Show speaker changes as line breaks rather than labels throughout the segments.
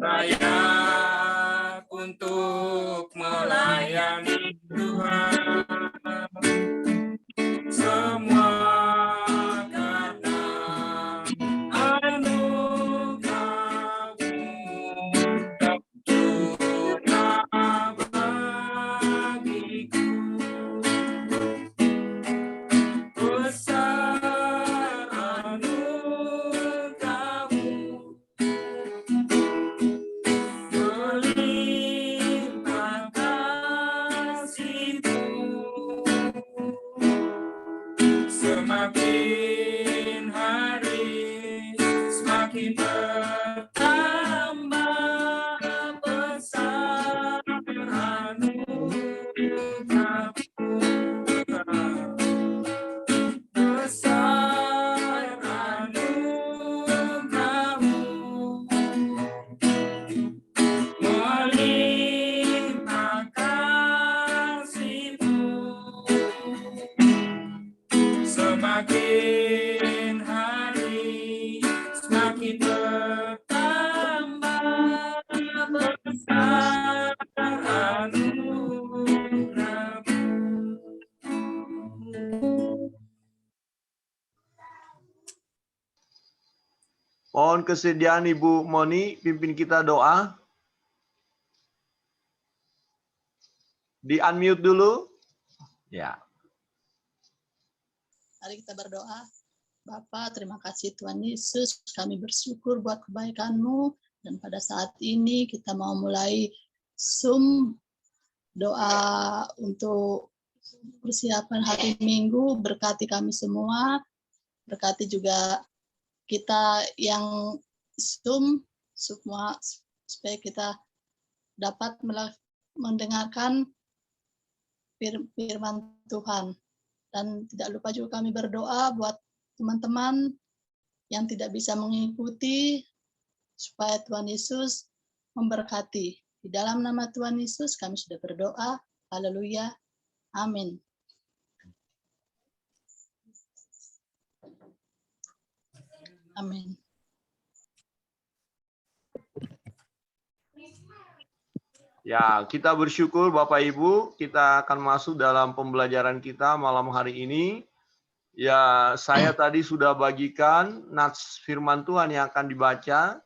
layak untuk melayani Tuhan. Semua karena anugerah-Mu tak pernah bagiku. Besar anugerah-Mu, berlimpah kasih-Mu, semakin hari semakin bertambah besar anugerah-Mu, besar anugerah-Mu, melimpah kasih-Mu, semakin hari semakin bertambah besar anugerah-Mu.
Mohon kesediaan Ibu Moni pimpin kita doa. Di-unmute dulu. Ya.
Mari kita berdoa. Bapa, terima kasih Tuhan Yesus. Kami bersyukur buat kebaikan-Mu. Dan pada saat ini kita mau mulai Zoom doa untuk persiapan hari Minggu. Berkati kami semua. Berkati juga kita yang Zoom semua supaya kita dapat mendengarkan firman Tuhan. Dan tidak lupa juga kami berdoa buat teman-teman yang tidak bisa mengikuti supaya Tuhan Yesus memberkati. Di dalam nama Tuhan Yesus kami sudah berdoa. Haleluya. Amin. Amin.
Ya, kita bersyukur Bapak Ibu, kita akan masuk dalam pembelajaran kita malam hari ini. Ya, saya tadi sudah bagikan nats firman Tuhan yang akan dibaca.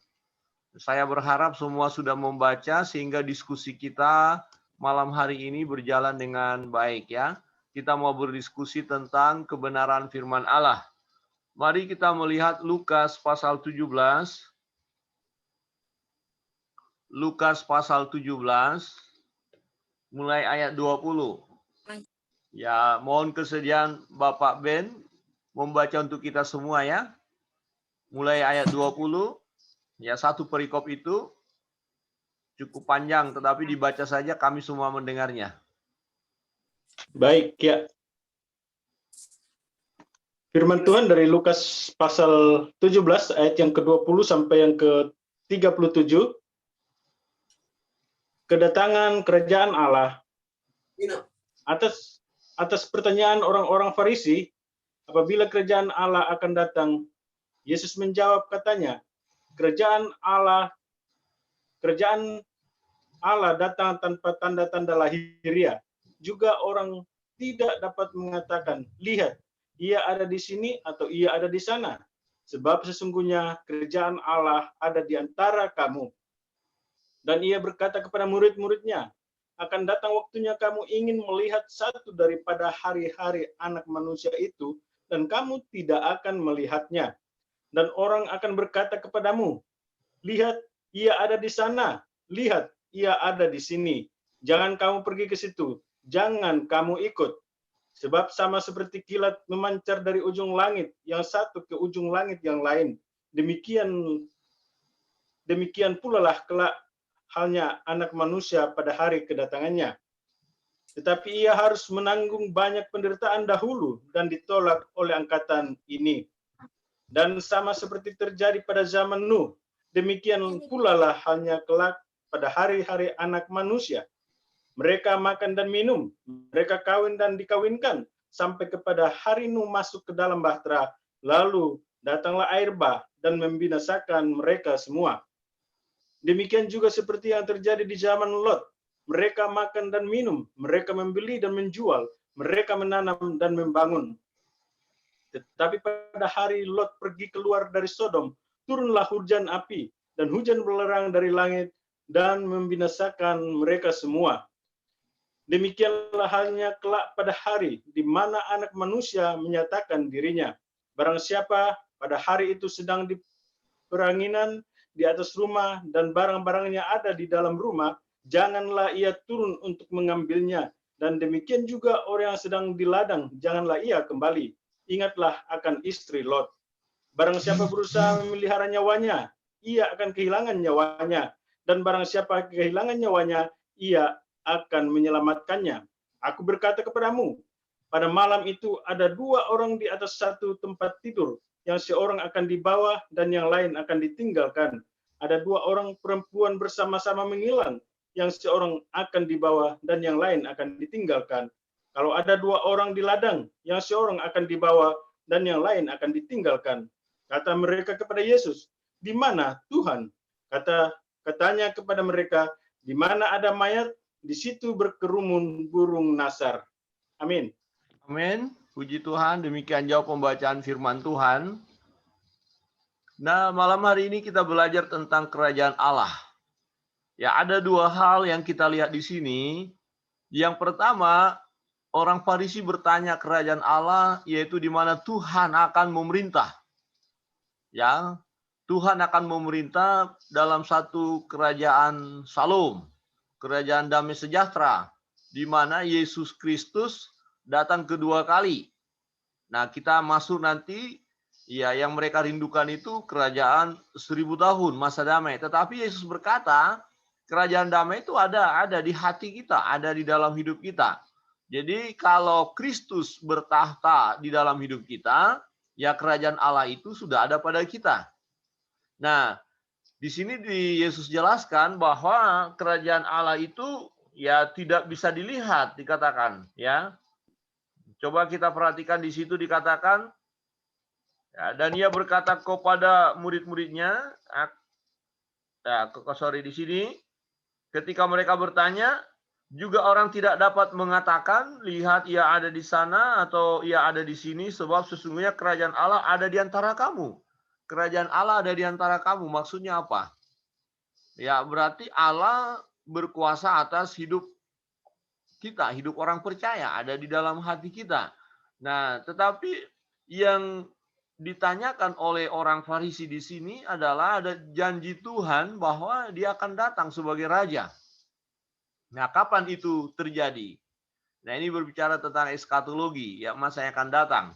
Saya berharap semua sudah membaca sehingga diskusi kita malam hari ini berjalan dengan baik ya. Kita mau berdiskusi tentang kebenaran firman Allah. Mari kita melihat Lukas pasal 17. Lukas pasal 17 mulai ayat 20. Ya, mohon kesediaan Bapak Ben membaca untuk kita semua ya. Mulai ayat 20. Ya, satu perikop itu cukup panjang tetapi dibaca saja kami semua mendengarnya.
Baik ya. Firman Tuhan dari Lukas pasal 17 ayat yang ke-20 sampai yang ke-37. Kedatangan kerajaan Allah. Atas pertanyaan orang-orang Farisi, apabila kerajaan Allah akan datang, Yesus menjawab katanya, kerajaan Allah datang tanpa tanda-tanda lahiriah. Juga orang tidak dapat mengatakan, lihat, ia ada di sini atau ia ada di sana. Sebab sesungguhnya kerajaan Allah ada di antara kamu. Dan ia berkata kepada murid-muridnya, akan datang waktunya kamu ingin melihat satu daripada hari-hari anak manusia itu, dan kamu tidak akan melihatnya. Dan orang akan berkata kepadamu, lihat, ia ada di sana. Lihat, ia ada di sini. Jangan kamu pergi ke situ. Jangan kamu ikut. Sebab sama seperti kilat memancar dari ujung langit yang satu ke ujung langit yang lain. Demikian pula lah kelak halnya anak manusia pada hari kedatangannya. Tetapi ia harus menanggung banyak penderitaan dahulu dan ditolak oleh angkatan ini. Dan sama seperti terjadi pada zaman Nuh, demikian pula lah halnya kelak pada hari-hari anak manusia. Mereka makan dan minum, mereka kawin dan dikawinkan, sampai kepada hari Nuh masuk ke dalam bahtera, lalu datanglah air bah dan membinasakan mereka semua. Demikian juga seperti yang terjadi di zaman Lot. Mereka makan dan minum, mereka membeli dan menjual, mereka menanam dan membangun. Tetapi pada hari Lot pergi keluar dari Sodom, turunlah hujan api dan hujan belerang dari langit dan membinasakan mereka semua. Demikianlah halnya kelak pada hari di mana Anak Manusia menyatakan dirinya. Barang siapa pada hari itu sedang di peranginan di atas rumah dan barang-barangnya ada di dalam rumah, janganlah ia turun untuk mengambilnya. Dan demikian juga orang yang sedang di ladang, janganlah ia kembali. Ingatlah akan istri Lot. Barang siapa berusaha memelihara nyawanya, ia akan kehilangan nyawanya. Dan barang siapa kehilangan nyawanya, ia akan menyelamatkannya. Aku berkata kepadamu, pada malam itu ada 2 orang di atas satu tempat tidur, yang seorang akan dibawa dan yang lain akan ditinggalkan. Ada 2 orang perempuan bersama-sama menghilang, yang seorang akan dibawa dan yang lain akan ditinggalkan. Kalau ada 2 orang di ladang, yang seorang akan dibawa dan yang lain akan ditinggalkan. Kata mereka kepada Yesus, di mana Tuhan? Katanya kepada mereka, di mana ada mayat, di situ berkerumun burung nasar. Amin.
Amin. Puji Tuhan, demikian jauh pembacaan firman Tuhan. Nah, malam hari ini kita belajar tentang kerajaan Allah. Ya, ada 2 hal yang kita lihat di sini. Yang pertama, orang Farisi bertanya kerajaan Allah, yaitu di mana Tuhan akan memerintah. Ya, Tuhan akan memerintah dalam satu kerajaan Salom, kerajaan damai sejahtera, di mana Yesus Kristus datang kedua kali. Nah, kita masuk nanti, ya, yang mereka rindukan itu kerajaan 1000 tahun, masa damai. Tetapi Yesus berkata, kerajaan damai itu ada di hati kita, ada di dalam hidup kita. Jadi kalau Kristus bertahta di dalam hidup kita, ya kerajaan Allah itu sudah ada pada kita. Nah, di sini Yesus jelaskan bahwa kerajaan Allah itu ya tidak bisa dilihat, dikatakan, ya. Coba kita perhatikan di situ dikatakan, ya, dan ia berkata kepada murid-muridnya, di sini, ketika mereka bertanya, juga orang tidak dapat mengatakan, lihat ia ada di sana atau ia ada di sini, sebab sesungguhnya kerajaan Allah ada di antara kamu. Kerajaan Allah ada di antara kamu, maksudnya apa? Ya, berarti Allah berkuasa atas hidup kita, hidup orang percaya, ada di dalam hati kita. Nah, tetapi yang ditanyakan oleh orang Farisi di sini adalah ada janji Tuhan bahwa dia akan datang sebagai raja. Nah, kapan itu terjadi? Nah, ini berbicara tentang eskatologi, ya, masa yang akan datang.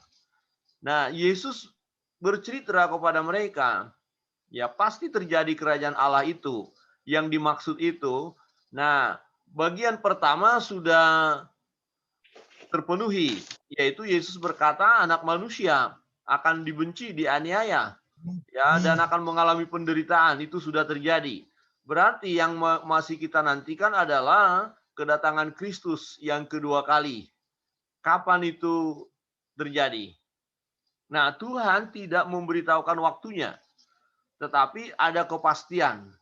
Nah, Yesus bercerita kepada mereka, ya pasti terjadi kerajaan Allah itu, yang dimaksud itu. Nah, bagian pertama sudah terpenuhi, yaitu Yesus berkata anak manusia akan dibenci, dianiaya, ya, dan akan mengalami penderitaan. Itu sudah terjadi. Berarti yang masih kita nantikan adalah kedatangan Kristus yang kedua kali. Kapan itu terjadi? Nah, Tuhan tidak memberitahukan waktunya, tetapi ada kepastian.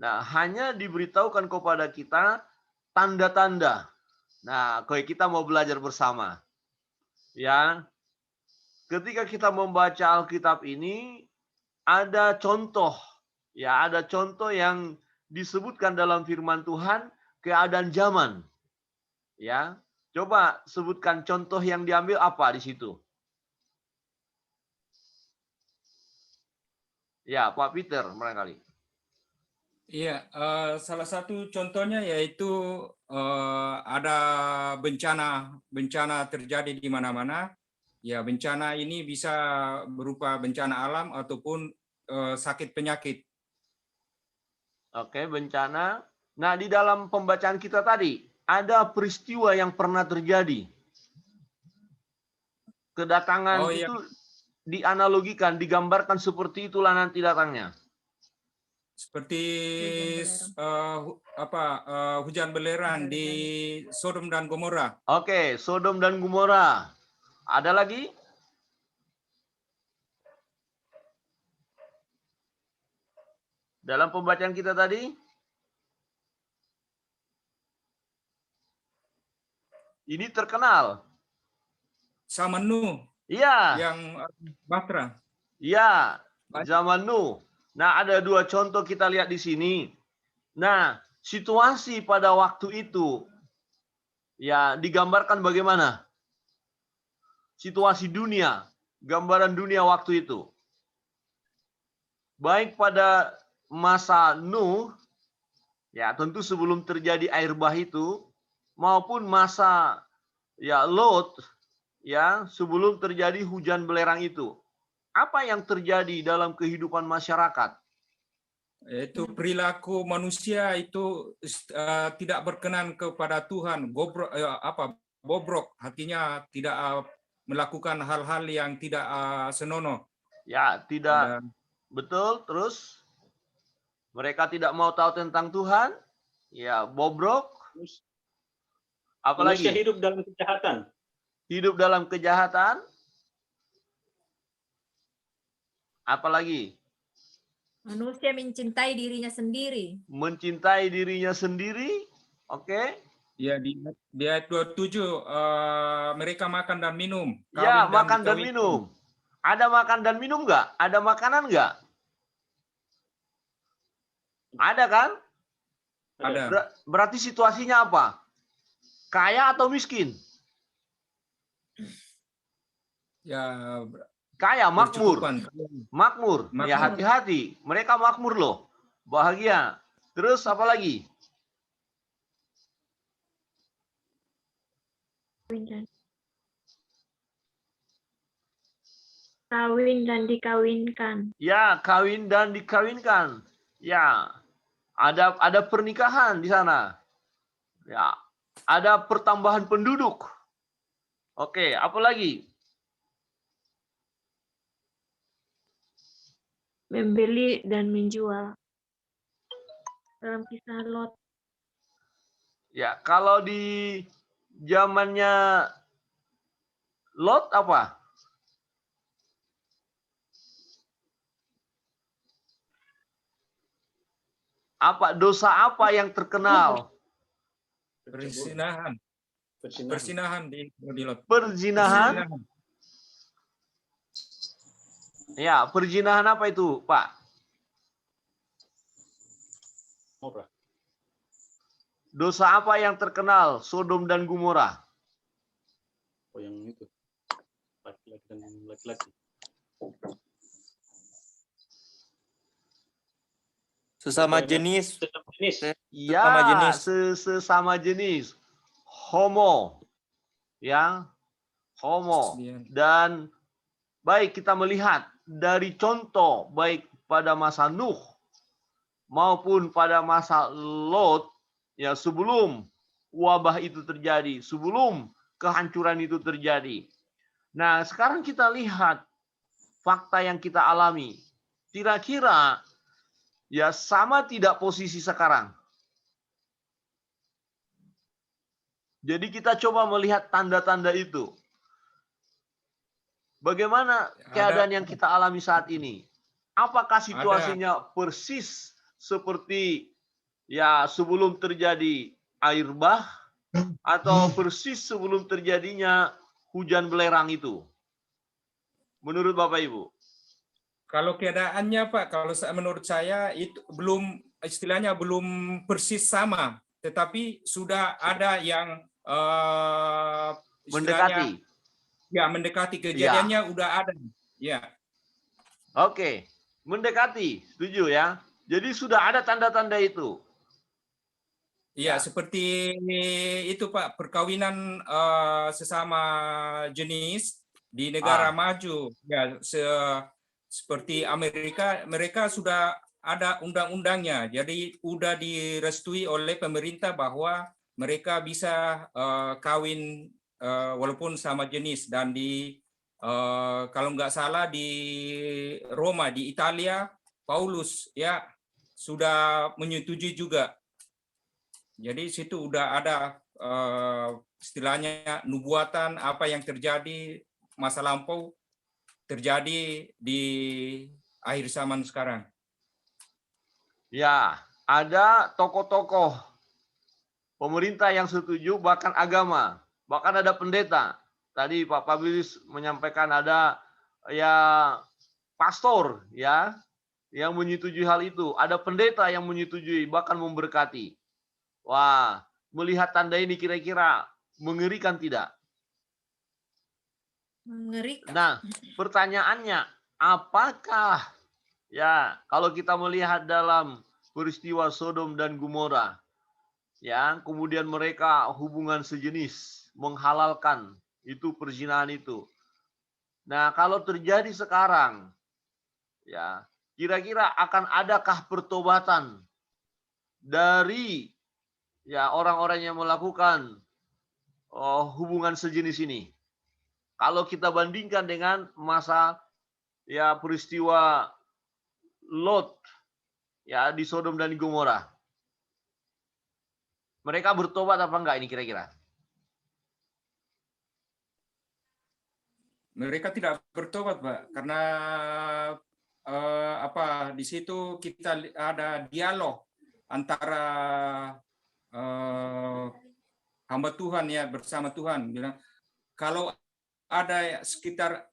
Nah, hanya diberitahukan kepada kita tanda-tanda. Nah, kita mau belajar bersama. Ya, ketika kita membaca Alkitab ini, ada contoh. Ya, ada contoh yang disebutkan dalam firman Tuhan, keadaan zaman. Ya, coba sebutkan contoh yang diambil apa di situ. Ya, Pak Peter, barangkali.
Iya, salah satu contohnya yaitu ada bencana terjadi di mana-mana. Ya, bencana ini bisa berupa bencana alam ataupun sakit penyakit.
Oke, bencana. Nah, di dalam pembacaan kita tadi, ada peristiwa yang pernah terjadi. Kedatangan itu dianalogikan, digambarkan seperti itulah nanti datangnya.
Seperti hujan belerang di Sodom dan Gomora.
Oke, Sodom dan Gomora. Ada lagi? Dalam pembacaan kita tadi, ini terkenal.
Sama Nuh
Iya,
yang Batra.
iya,
Baik.
zaman Nuh. Nah, ada dua contoh kita lihat di sini. Nah, situasi pada waktu itu ya digambarkan bagaimana? Situasi dunia, gambaran dunia waktu itu. Baik pada masa Nuh, ya tentu sebelum terjadi air bah itu, maupun masa ya Lot, ya sebelum terjadi hujan belerang itu. Apa yang terjadi dalam kehidupan masyarakat?
Itu perilaku manusia itu tidak berkenan kepada Tuhan, bobrok, artinya tidak melakukan hal-hal yang tidak senonoh.
Ya, tidak
Ada
betul. Terus mereka tidak mau tahu tentang Tuhan. Ya, bobrok.
Manusia
Apalagi
hidup dalam kejahatan.
hidup dalam kejahatan. Apalagi
Manusia mencintai dirinya sendiri.
mencintai dirinya sendiri. Oke.
ya di ayat 27 mereka makan dan minum,
Ya,
kawin
makan dan
dikawinkan.
minum. Ada makan dan minum nggak? Ada makanan nggak? Ada kan?
Ada.
Berarti situasinya apa? Kaya atau miskin?
Ya,
Kaya, makmur.
bercukupan.
Makmur. Ya,
Makmur.
hati-hati. Mereka makmur loh. Bahagia. Terus apa lagi?
Kawin dan dikawinkan.
Ya, kawin dan dikawinkan. Ya, ada pernikahan di sana. Ya, ada pertambahan penduduk. Oke, apa lagi?
Membeli dan menjual. Dalam kisah Lot.
Ya, kalau di zamannya Lot apa? Apa dosa apa yang terkenal?
Persinahan. Persinahan di Lot.
Perzinahan. Ya, perzinahan apa itu, Pak? Dosa apa yang terkenal Sodom dan Gomora?
Oh, yang itu. Laki-laki dan laki-laki.
Sesama jenis.
Sesama jenis.
Ya,
Sesama jenis.
sesama jenis. Homo. Ya, homo. Dan baik kita melihat dari contoh baik pada masa Nuh maupun pada masa Lot, ya sebelum wabah itu terjadi, sebelum kehancuran itu terjadi. Nah, sekarang kita lihat fakta yang kita alami. Kira-kira ya sama tidak posisi sekarang? Jadi kita coba melihat tanda-tanda itu. Bagaimana keadaan yang kita alami saat ini? Apakah situasinya persis seperti ya sebelum terjadi air bah atau persis sebelum terjadinya hujan belerang itu? Menurut Bapak Ibu?
Kalau keadaannya Pak, menurut saya itu belum, istilahnya belum persis sama, tetapi sudah ada yang
Mendekati.
Ya, mendekati, kejadiannya udah ada. Ya.
Oke, mendekati, setuju ya. Jadi sudah ada tanda-tanda itu.
Iya, seperti itu Pak, perkawinan sesama jenis di negara maju. Ya, seperti Amerika, mereka sudah ada undang-undangnya. Jadi sudah direstui oleh pemerintah bahwa mereka bisa kawin walaupun sama jenis. Dan kalau nggak salah di Roma, di Italia, Paulus ya sudah menyetujui juga. Jadi situ udah ada istilahnya nubuatan apa yang terjadi masa lampau terjadi di akhir zaman sekarang.
Ya, ada tokoh-tokoh pemerintah yang setuju, bahkan agama, bahkan ada pendeta. Tadi Pak Pabilis menyampaikan ada ya pastor ya yang menyetujui hal itu, ada pendeta yang menyetujui bahkan memberkati. Wah, melihat tanda ini kira-kira mengerikan tidak?
Mengerikan.
Nah, pertanyaannya, apakah ya kalau kita melihat dalam peristiwa Sodom dan Gomora, ya, kemudian mereka hubungan sejenis, menghalalkan itu perzinahan itu. Nah, kalau terjadi sekarang, ya, kira-kira akan adakah pertobatan dari ya orang-orang yang melakukan hubungan sejenis ini? Kalau kita bandingkan dengan masa ya peristiwa Lot ya di Sodom dan Gomora. Mereka bertobat apa enggak ini kira-kira?
Mereka tidak bertobat, Pak, karena di situ kita ada dialog antara hamba Tuhan ya bersama Tuhan, bilang kalau ada sekitar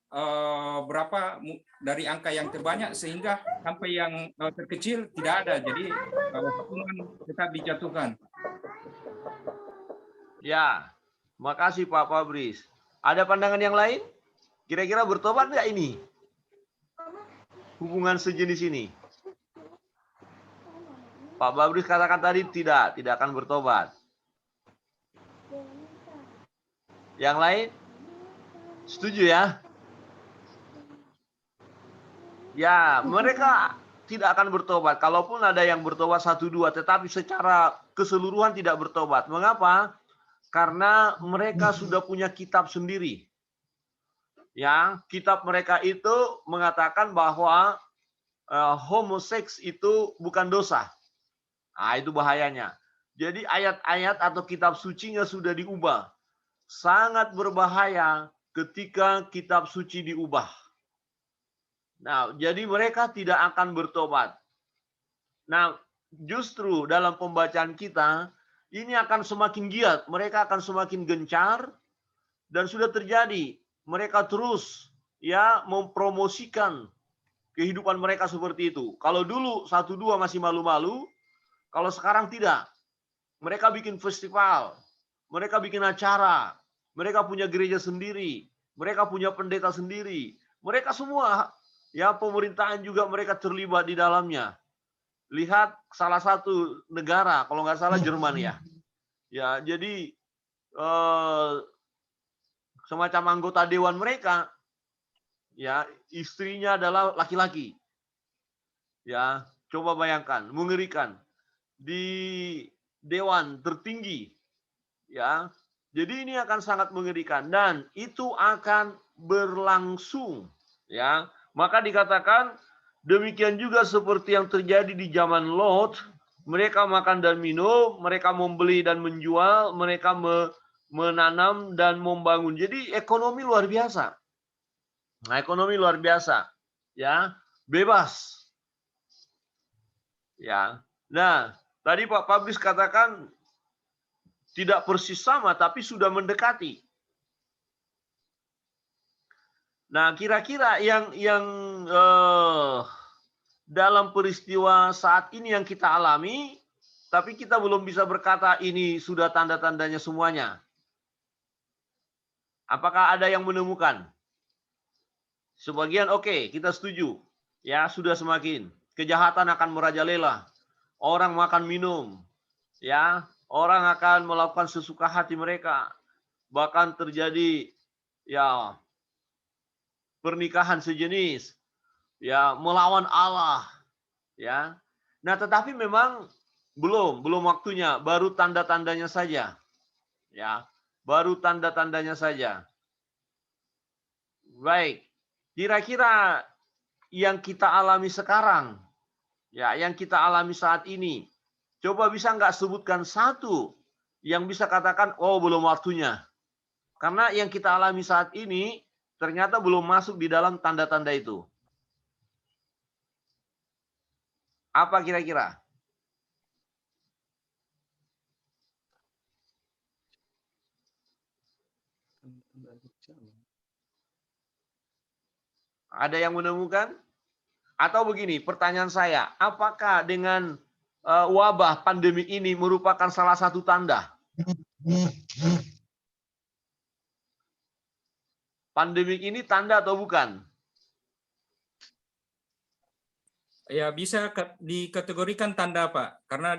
berapa dari angka yang terbanyak sehingga sampai yang terkecil tidak ada, jadi hukuman tetap dijatuhkan.
Ya, makasih Pak Fabris. Ada pandangan yang lain? Kira-kira bertobat nggak ini? Hubungan sejenis ini. Pak Fabris katakan tadi tidak akan bertobat. Yang lain? Setuju ya? Ya, mereka tidak akan bertobat. Kalaupun ada yang bertobat 1-2, tetapi secara keseluruhan tidak bertobat. Mengapa? Karena mereka sudah punya kitab sendiri. Ya, kitab mereka itu mengatakan bahwa homoseks itu bukan dosa. Nah, itu bahayanya. Jadi ayat-ayat atau kitab sucinya sudah diubah. Sangat berbahaya ketika kitab suci diubah. Nah, jadi mereka tidak akan bertobat. Nah, justru dalam pembacaan kita, ini akan semakin giat. Mereka akan semakin gencar. Dan sudah terjadi. Mereka terus ya mempromosikan kehidupan mereka seperti itu. Kalau dulu 1-2 masih malu-malu, kalau sekarang tidak. Mereka bikin festival, mereka bikin acara, mereka punya gereja sendiri, mereka punya pendeta sendiri. Mereka semua ya pemerintahan juga mereka terlibat di dalamnya. Lihat salah satu negara, kalau nggak salah Jerman ya. Ya, jadi semacam anggota dewan mereka, ya istrinya adalah laki-laki. Ya, coba bayangkan, mengerikan di dewan tertinggi, ya. Jadi ini akan sangat mengerikan dan itu akan berlangsung, ya. Maka dikatakan demikian juga seperti yang terjadi di zaman Lot, mereka makan dan minum, mereka membeli dan menjual, mereka menanam dan membangun. Jadi ekonomi luar biasa. Nah, ekonomi luar biasa, ya, bebas. Ya. Nah, tadi Pak Fabris katakan tidak persis sama tapi sudah mendekati. Nah, kira-kira yang dalam peristiwa saat ini yang kita alami, tapi kita belum bisa berkata ini sudah tanda-tandanya semuanya. Apakah ada yang menemukan? Sebagian oke, kita setuju. Ya, sudah semakin. Kejahatan akan merajalela. Orang makan minum. Ya, orang akan melakukan sesuka hati mereka. Bahkan terjadi ya pernikahan sejenis. Ya, melawan Allah. Ya. Nah, tetapi memang belum waktunya, baru tanda-tandanya saja. Ya, baru tanda-tandanya saja. Baik. Kira-kira yang kita alami sekarang, ya, yang kita alami saat ini, coba bisa nggak sebutkan satu yang bisa katakan, oh belum waktunya. Karena yang kita alami saat ini ternyata belum masuk di dalam tanda-tanda itu. Apa kira-kira? Ada yang menemukan? Atau begini, pertanyaan saya, apakah dengan wabah pandemi ini merupakan salah satu tanda? Pandemi ini tanda atau bukan?
Ya, bisa dikategorikan tanda, Pak. Karena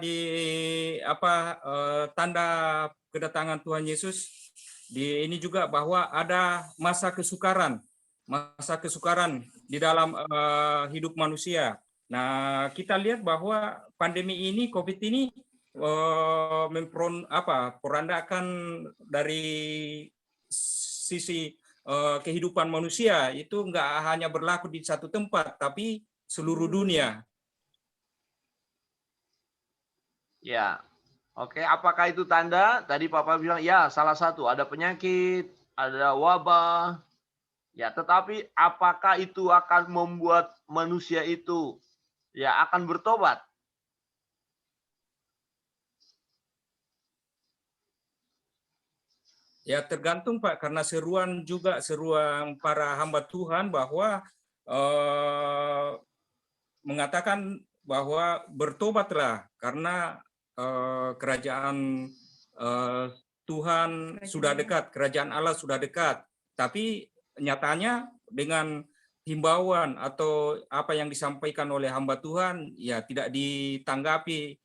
tanda kedatangan Tuhan Yesus ini juga bahwa ada masa kesukaran di dalam hidup manusia. Nah, kita lihat bahwa pandemi ini, COVID ini porandakan dari sisi kehidupan manusia, itu enggak hanya berlaku di satu tempat, tapi seluruh dunia.
Ya, oke. Apakah itu tanda? Tadi Papa bilang, ya salah satu. Ada penyakit, ada wabah. Ya, tetapi apakah itu akan membuat manusia itu ya akan bertobat?
Ya, tergantung, Pak, karena seruan para hamba Tuhan bahwa mengatakan bahwa bertobatlah karena kerajaan Tuhan sudah dekat, kerajaan Allah sudah dekat. Tapi nyatanya dengan himbauan atau apa yang disampaikan oleh hamba Tuhan ya tidak ditanggapi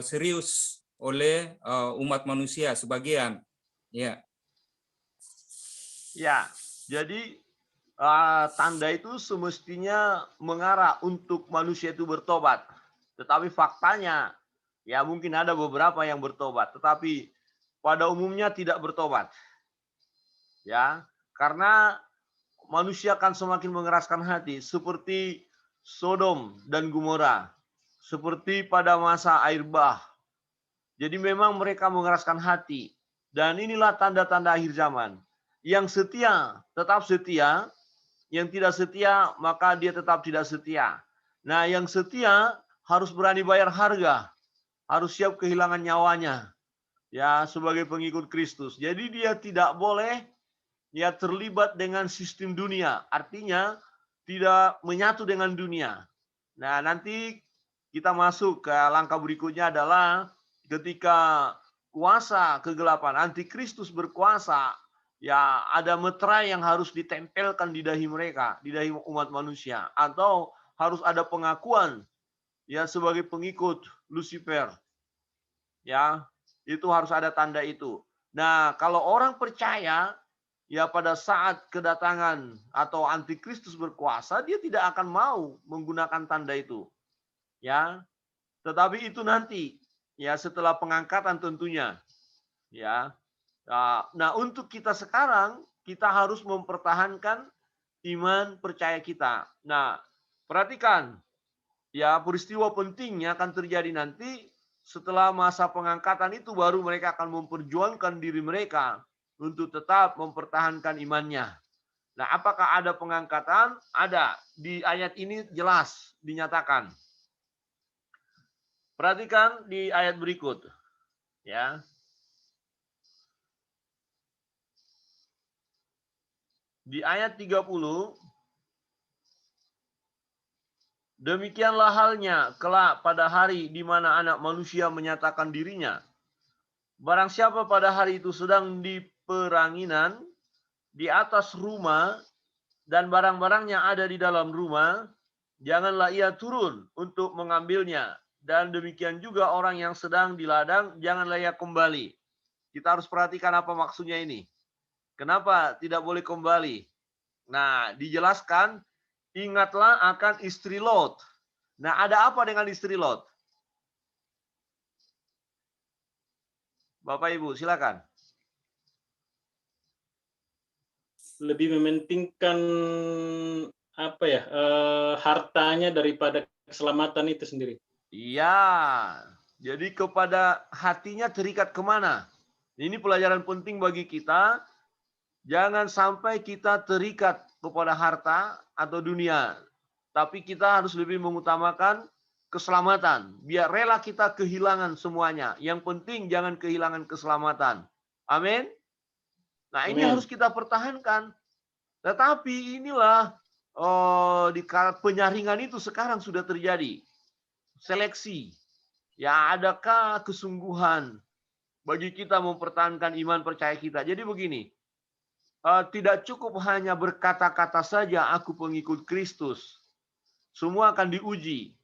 serius oleh umat manusia sebagian. Ya.
Ya, jadi tanda itu semestinya mengarah untuk manusia itu bertobat. Tetapi faktanya, ya mungkin ada beberapa yang bertobat, tetapi pada umumnya tidak bertobat. Ya, karena manusia akan semakin mengeraskan hati, seperti Sodom dan Gomora, seperti pada masa air bah. Jadi memang mereka mengeraskan hati, dan inilah tanda-tanda akhir zaman. Yang setia tetap setia, yang tidak setia maka dia tetap tidak setia. Nah, yang setia harus berani bayar harga, harus siap kehilangan nyawanya, ya sebagai pengikut Kristus. Jadi dia tidak boleh ya terlibat dengan sistem dunia, artinya tidak menyatu dengan dunia. Nah, nanti kita masuk ke langkah berikutnya adalah ketika kuasa kegelapan antikristus berkuasa, ya ada meterai yang harus ditempelkan di dahi mereka, di dahi umat manusia, atau harus ada pengakuan ya sebagai pengikut Lucifer. Ya, itu harus ada tanda itu. Nah, kalau orang percaya ya pada saat kedatangan atau antikristus berkuasa, dia tidak akan mau menggunakan tanda itu. Ya. Tetapi itu nanti ya setelah pengangkatan tentunya. Ya. Nah, untuk kita sekarang kita harus mempertahankan iman percaya kita. Nah, perhatikan ya peristiwa pentingnya akan terjadi nanti setelah masa pengangkatan itu baru mereka akan memperjuangkan diri mereka untuk tetap mempertahankan imannya. Nah, apakah ada pengangkatan? Ada. Di ayat ini jelas dinyatakan. Perhatikan di ayat berikut. Ya. Di ayat 30, demikianlah halnya kelak pada hari di mana anak manusia menyatakan dirinya. Barang siapa pada hari itu sedang di peranginan, di atas rumah, dan barang-barangnya ada di dalam rumah, janganlah ia turun untuk mengambilnya. Dan demikian juga orang yang sedang di ladang, janganlah ia kembali. Kita harus perhatikan apa maksudnya ini. Kenapa tidak boleh kembali? Nah, dijelaskan, ingatlah akan istri Lot. Nah, ada apa dengan istri Lot? Bapak Ibu, silakan.
Lebih mementingkan hartanya daripada keselamatan itu sendiri.
Iya, jadi kepada hatinya terikat kemana? Ini pelajaran penting bagi kita. Jangan sampai kita terikat kepada harta atau dunia. Tapi kita harus lebih mengutamakan keselamatan. Biar rela kita kehilangan semuanya. Yang penting jangan kehilangan keselamatan. Amin. Nah, ini harus kita pertahankan. Tetapi inilah di penyaringan itu sekarang sudah terjadi seleksi. Ya, adakah kesungguhan bagi kita mempertahankan iman percaya kita? Jadi begini, tidak cukup hanya berkata-kata saja aku pengikut Kristus. Semua akan diuji.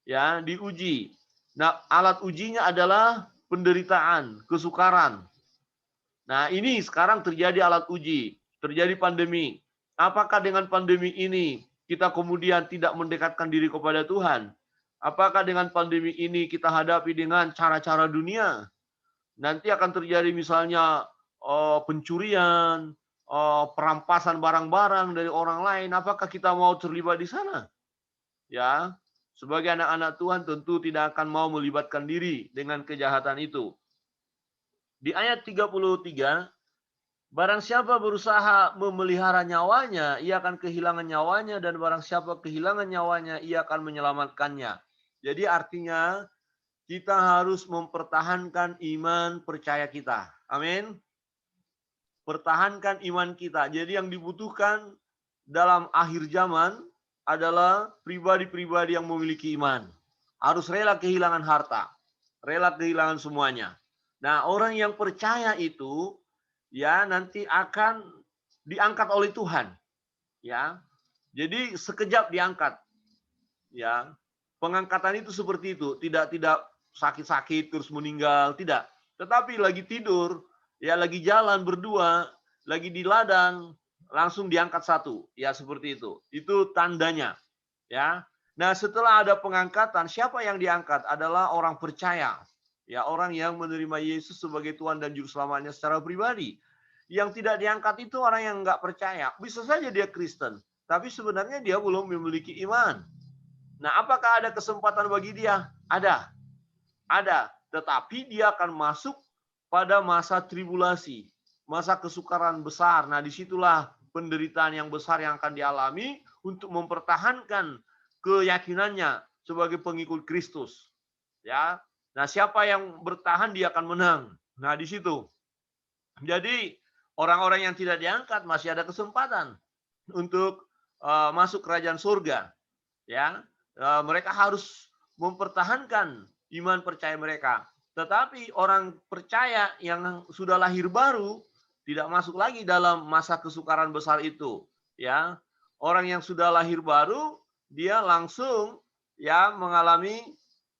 Ya, diuji. Nah, alat ujinya adalah penderitaan, kesukaran. Nah, ini sekarang terjadi alat uji, terjadi pandemi. Apakah dengan pandemi ini kita kemudian tidak mendekatkan diri kepada Tuhan? Apakah dengan pandemi ini kita hadapi dengan cara-cara dunia? Nanti akan terjadi misalnya pencurian, perampasan barang-barang dari orang lain. Apakah kita mau terlibat di sana? Ya, sebagai anak-anak Tuhan tentu tidak akan mau melibatkan diri dengan kejahatan itu. Di ayat 33, barang siapa berusaha memelihara nyawanya, ia akan kehilangan nyawanya, dan barang siapa kehilangan nyawanya, ia akan menyelamatkannya. Jadi artinya kita harus mempertahankan iman percaya kita. Amin. Pertahankan iman kita. Jadi yang dibutuhkan dalam akhir zaman adalah pribadi-pribadi yang memiliki iman. Harus rela kehilangan harta, rela kehilangan semuanya. Nah, orang yang percaya itu ya nanti akan diangkat oleh Tuhan. Ya. Jadi sekejap diangkat. Ya. Pengangkatan itu seperti itu, tidak sakit-sakit terus meninggal, tidak. Tetapi lagi tidur, ya lagi jalan berdua, lagi di ladang, langsung diangkat satu, ya seperti itu. Itu tandanya, ya. Nah, setelah ada pengangkatan, siapa yang diangkat adalah orang percaya, ya orang yang menerima Yesus sebagai Tuhan dan Juru Selamatnya secara pribadi. Yang tidak diangkat itu orang yang nggak percaya. Bisa saja dia Kristen, tapi sebenarnya dia belum memiliki iman. Nah, apakah ada kesempatan bagi dia? Ada. Ada. Tetapi dia akan masuk pada masa tribulasi. Masa kesukaran besar. Nah, disitulah penderitaan yang besar yang akan dialami untuk mempertahankan keyakinannya sebagai pengikut Kristus. Ya. Nah, siapa yang bertahan dia akan menang. Nah, di situ. Jadi, orang-orang yang tidak diangkat masih ada kesempatan untuk masuk kerajaan surga. Ya. Mereka harus mempertahankan iman percaya mereka. Tetapi orang percaya yang sudah lahir baru tidak masuk lagi dalam masa kesukaran besar itu. Ya, orang yang sudah lahir baru dia langsung ya mengalami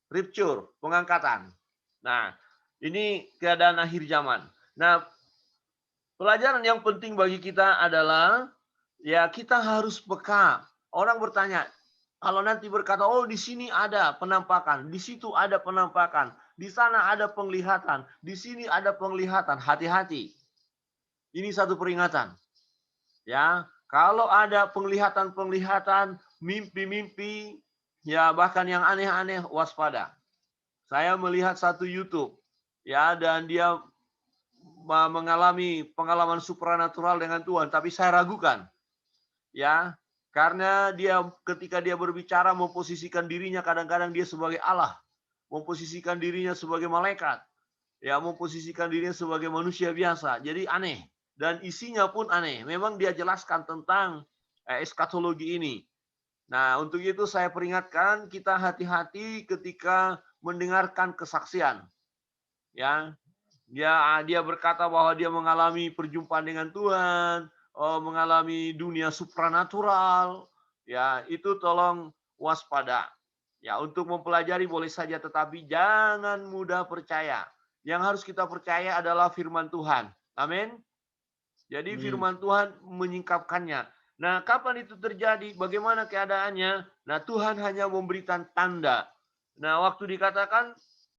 rapture, pengangkatan. Nah, ini keadaan akhir zaman. Nah, pelajaran yang penting bagi kita adalah ya kita harus peka. Orang bertanya, kalau nanti berkata, oh di sini ada penampakan, di situ ada penampakan, di sana ada penglihatan, di sini ada penglihatan, hati-hati. Ini satu peringatan. Ya, kalau ada penglihatan-penglihatan, mimpi-mimpi, ya bahkan yang aneh-aneh, waspada. Saya melihat satu YouTube, ya, dan dia mengalami pengalaman supranatural dengan Tuhan, tapi saya ragukan. Ya, karena dia ketika dia berbicara memposisikan dirinya kadang-kadang dia sebagai Allah, memposisikan dirinya sebagai malaikat, ya memposisikan dirinya sebagai manusia biasa. Jadi aneh dan isinya pun aneh. Memang dia jelaskan tentang eskatologi ini. Nah, untuk itu saya peringatkan kita hati-hati ketika mendengarkan kesaksian. Ya, dia berkata bahwa dia mengalami perjumpaan dengan Tuhan, mengalami dunia supranatural, ya itu tolong waspada. Ya untuk mempelajari boleh saja, tetapi jangan mudah percaya. Yang harus kita percaya adalah firman Tuhan. Amin. Jadi firman Tuhan menyingkapkannya. Nah, kapan itu terjadi? Bagaimana keadaannya? Nah, Tuhan hanya memberikan tanda. Nah, waktu dikatakan